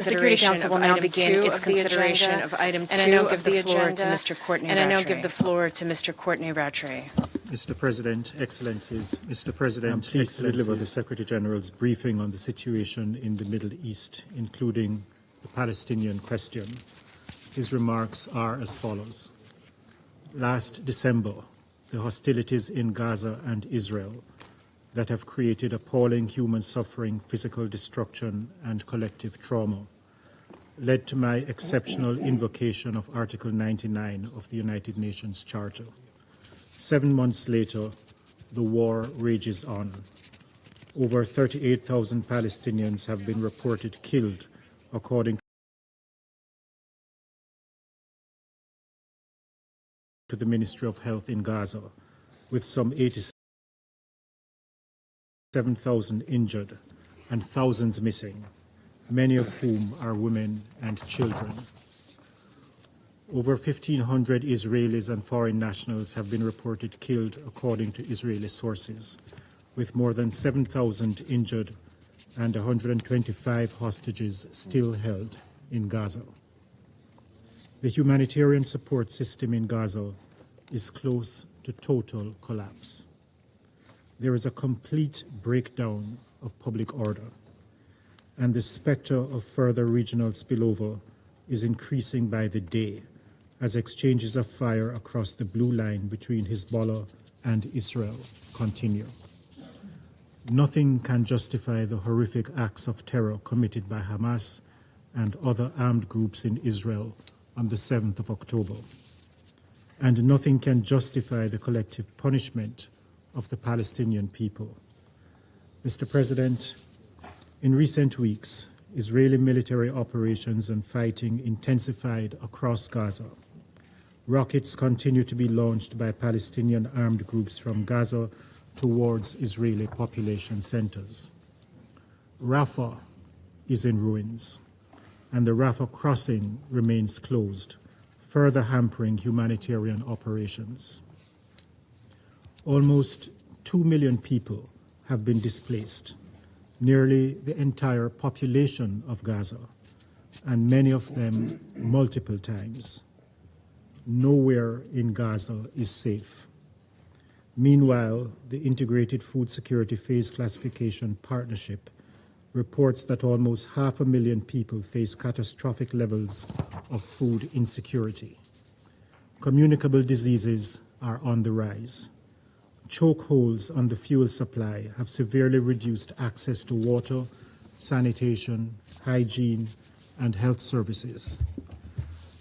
The Security Council will now begin its consideration of item 2 and I now give the floor to Mr. Courtenay Rattray. And I now give the floor to Mr. Courtenay Rattray. Mr. President, Excellencies, Mr. President, I'm pleased to deliver the Secretary General's briefing on the situation in the Middle East, including the Palestinian question. His remarks are as follows. Last December, the hostilities in Gaza and Israel that have created appalling human suffering, physical destruction, and collective trauma led to my exceptional invocation of Article 99 of the United Nations Charter. 7 months later, the war rages on. Over 38,000 Palestinians have been reported killed, according to the Ministry of Health in Gaza, with some 87,000 injured and thousands missing, many of whom are women and children. Over 1,500 Israelis and foreign nationals have been reported killed, according to Israeli sources, with more than 7,000 injured and 125 hostages still held in Gaza. The humanitarian support system in Gaza is close to total collapse. There is a complete breakdown of public order, and the spectre of further regional spillover is increasing by the day as exchanges of fire across the blue line between Hezbollah and Israel continue. Nothing can justify the horrific acts of terror committed by Hamas and other armed groups in Israel on the 7th of October. And nothing can justify the collective punishment of the Palestinian people. Mr. President, in recent weeks, Israeli military operations and fighting intensified across Gaza. Rockets continue to be launched by Palestinian armed groups from Gaza towards Israeli population centers. Rafah is in ruins, and the Rafah crossing remains closed, further hampering humanitarian operations. Almost 2 million people have been displaced, nearly the entire population of Gaza, and many of them multiple times. Nowhere in Gaza is safe. Meanwhile, the Integrated Food Security Phase Classification Partnership reports that almost 500,000 people face catastrophic levels of food insecurity. Communicable diseases are on the rise. Chokeholds on the fuel supply have severely reduced access to water, sanitation, hygiene, and health services.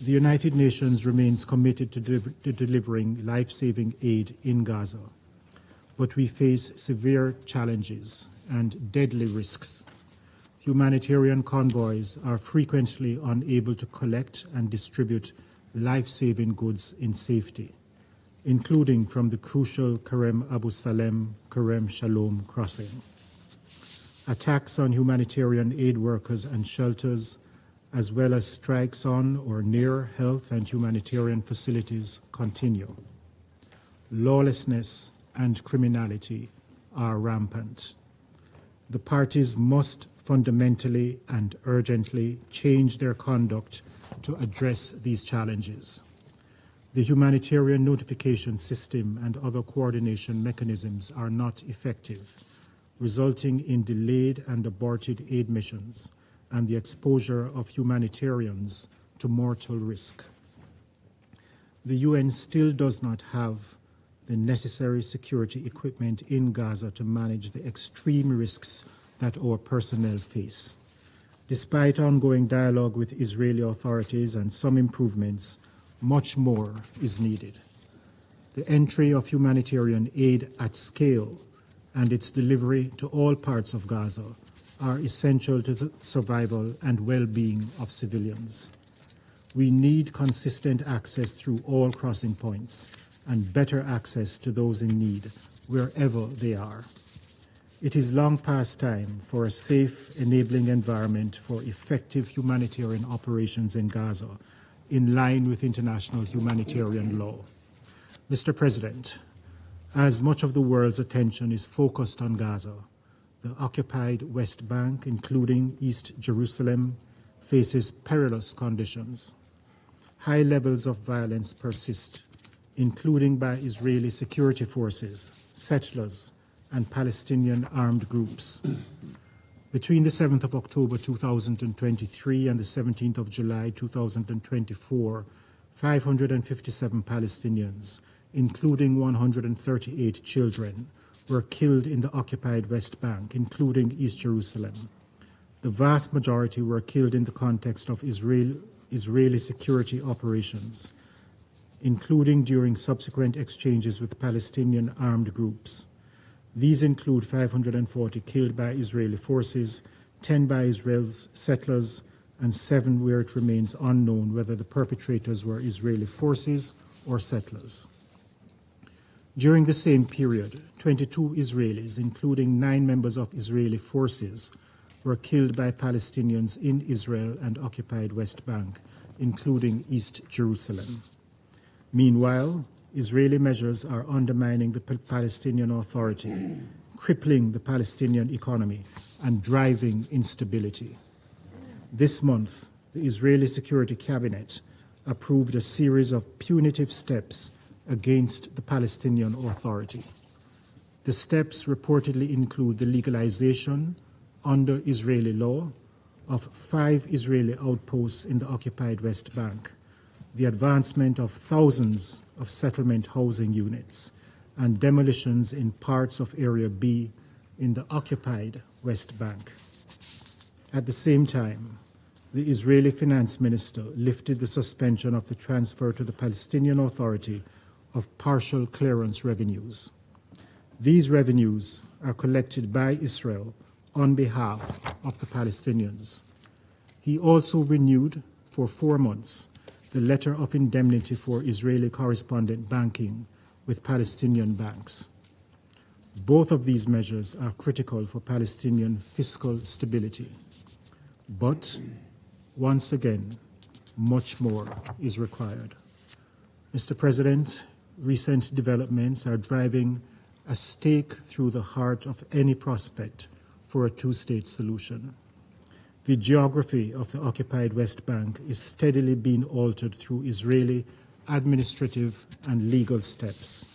The United Nations remains committed to delivering life-saving aid in Gaza, but we face severe challenges and deadly risks. Humanitarian convoys are frequently unable to collect and distribute life-saving goods in safety, including from the crucial Kerem Abu Salem, Kerem Shalom crossing. Attacks on humanitarian aid workers and shelters, as well as strikes on or near health and humanitarian facilities, continue. Lawlessness and criminality are rampant. The parties must fundamentally and urgently change their conduct to address these challenges. The humanitarian notification system and other coordination mechanisms are not effective, resulting in delayed and aborted aid missions and the exposure of humanitarians to mortal risk. The UN still does not have the necessary security equipment in Gaza to manage the extreme risks that our personnel face. Despite ongoing dialogue with Israeli authorities and some improvements, much more is needed. The entry of humanitarian aid at scale and its delivery to all parts of Gaza are essential to the survival and well-being of civilians. We need consistent access through all crossing points and better access to those in need wherever they are. It is long past time for a safe, enabling environment for effective humanitarian operations in Gaza, in line with international humanitarian law. Mr. President, as much of the world's attention is focused on Gaza, the occupied West Bank, including East Jerusalem, faces perilous conditions. High levels of violence persist, including by Israeli security forces, settlers, and Palestinian armed groups. Between the 7th of October 2023 and the 17th of July 2024, 557 Palestinians, including 138 children, were killed in the occupied West Bank, including East Jerusalem. The vast majority were killed in the context of Israeli security operations, including during subsequent exchanges with Palestinian armed groups. These include 540 killed by Israeli forces, 10 by Israel's settlers, and 7 where it remains unknown whether the perpetrators were Israeli forces or settlers. During the same period, 22 Israelis, including 9 members of Israeli forces, were killed by Palestinians in Israel and occupied West Bank, including East Jerusalem. Meanwhile, Israeli measures are undermining the Palestinian Authority, crippling the Palestinian economy, and driving instability. This month, the Israeli Security Cabinet approved a series of punitive steps against the Palestinian Authority. The steps reportedly include the legalization, under Israeli law, of 5 Israeli outposts in the occupied West Bank, the advancement of thousands of settlement housing units, and demolitions in parts of Area B in the occupied West Bank. At the same time, the Israeli finance minister lifted the suspension of the transfer to the Palestinian Authority of partial clearance revenues. These revenues are collected by Israel on behalf of the Palestinians. He also renewed for 4 months the letter of indemnity for Israeli correspondent banking with Palestinian banks. Both of these measures are critical for Palestinian fiscal stability. But, once again, much more is required. Mr. President, recent developments are driving a stake through the heart of any prospect for a two-state solution. The geography of the occupied West Bank is steadily being altered through Israeli administrative and legal steps.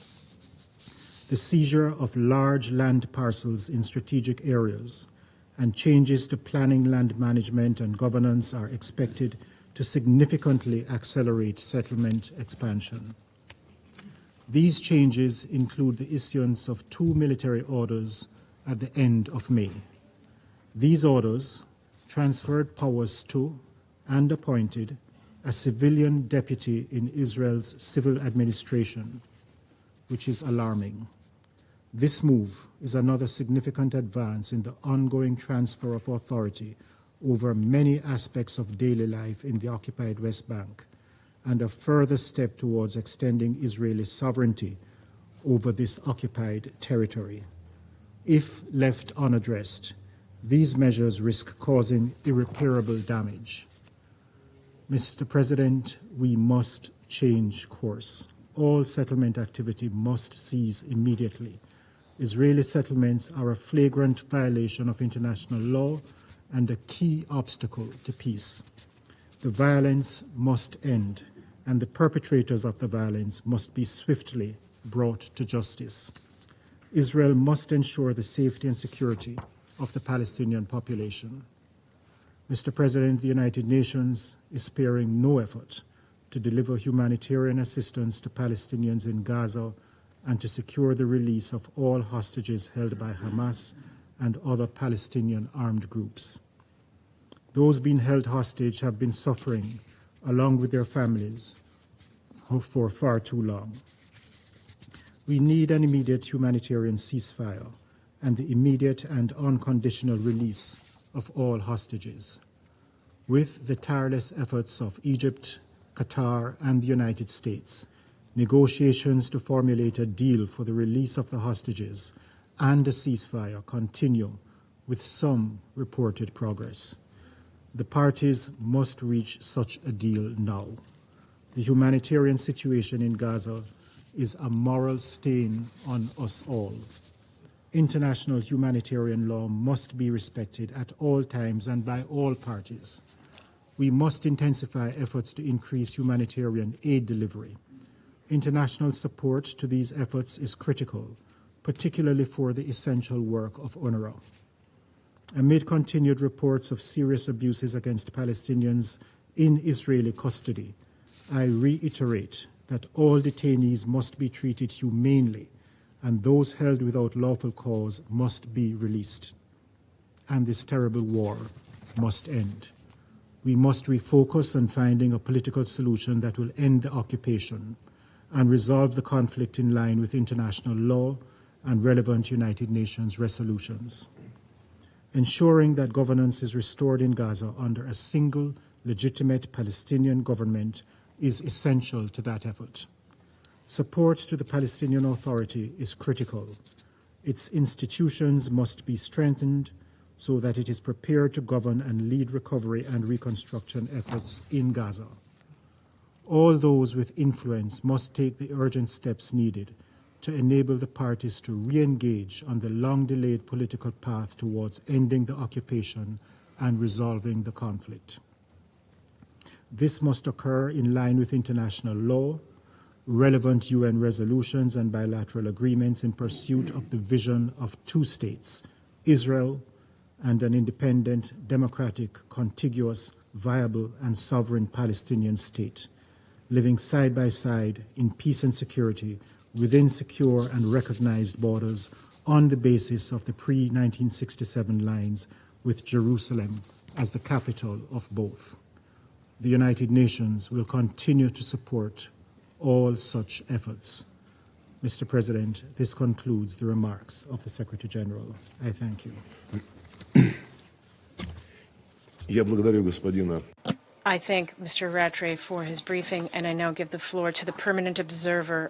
The seizure of large land parcels in strategic areas and changes to planning, land management, and governance are expected to significantly accelerate settlement expansion. These changes include the issuance of 2 military orders at the end of May. These orders transferred powers to and appointed a civilian deputy in Israel's civil administration, which is alarming. This move is another significant advance in the ongoing transfer of authority over many aspects of daily life in the occupied West Bank, and a further step towards extending Israeli sovereignty over this occupied territory. If left unaddressed, these measures risk causing irreparable damage. Mr. President, we must change course. All settlement activity must cease immediately. Israeli settlements are a flagrant violation of international law and a key obstacle to peace. The violence must end, and the perpetrators of the violence must be swiftly brought to justice. Israel must ensure the safety and security of the Palestinian population. Mr. President, the United Nations is sparing no effort to deliver humanitarian assistance to Palestinians in Gaza and to secure the release of all hostages held by Hamas and other Palestinian armed groups. Those being held hostage have been suffering, along with their families, for far too long. We need an immediate humanitarian ceasefire and the immediate and unconditional release of all hostages. With the tireless efforts of Egypt, Qatar, and the United States, negotiations to formulate a deal for the release of the hostages and a ceasefire continue, with some reported progress. The parties must reach such a deal now. The humanitarian situation in Gaza is a moral stain on us all. International humanitarian law must be respected at all times and by all parties. we must intensify efforts to increase humanitarian aid delivery. International support to these efforts is critical, particularly for the essential work of UNRWA. Amid continued reports of serious abuses against Palestinians in Israeli custody, I reiterate that all detainees must be treated humanely and those held without lawful cause must be released. And this terrible war must end. We must refocus on finding a political solution that will end the occupation and resolve the conflict in line with international law and relevant United Nations resolutions. Ensuring that governance is restored in Gaza under a single, legitimate Palestinian government is essential to that effort. Support to the Palestinian Authority is critical. Its institutions must be strengthened so that it is prepared to govern and lead recovery and reconstruction efforts in Gaza. All those with influence must take the urgent steps needed to enable the parties to re-engage on the long-delayed political path towards ending the occupation and resolving the conflict. This must occur in line with international law, relevant UN resolutions and bilateral agreements in pursuit of the vision of two states, Israel and an independent, democratic, contiguous, viable and sovereign Palestinian state, living side by side in peace and security within secure and recognized borders on the basis of the pre-1967 lines, with Jerusalem as the capital of both. The United Nations will continue to support all such efforts. Mr. President, this concludes the remarks of the Secretary General. I thank you. I thank Mr. Rattray for his briefing, and I now give the floor to the permanent observer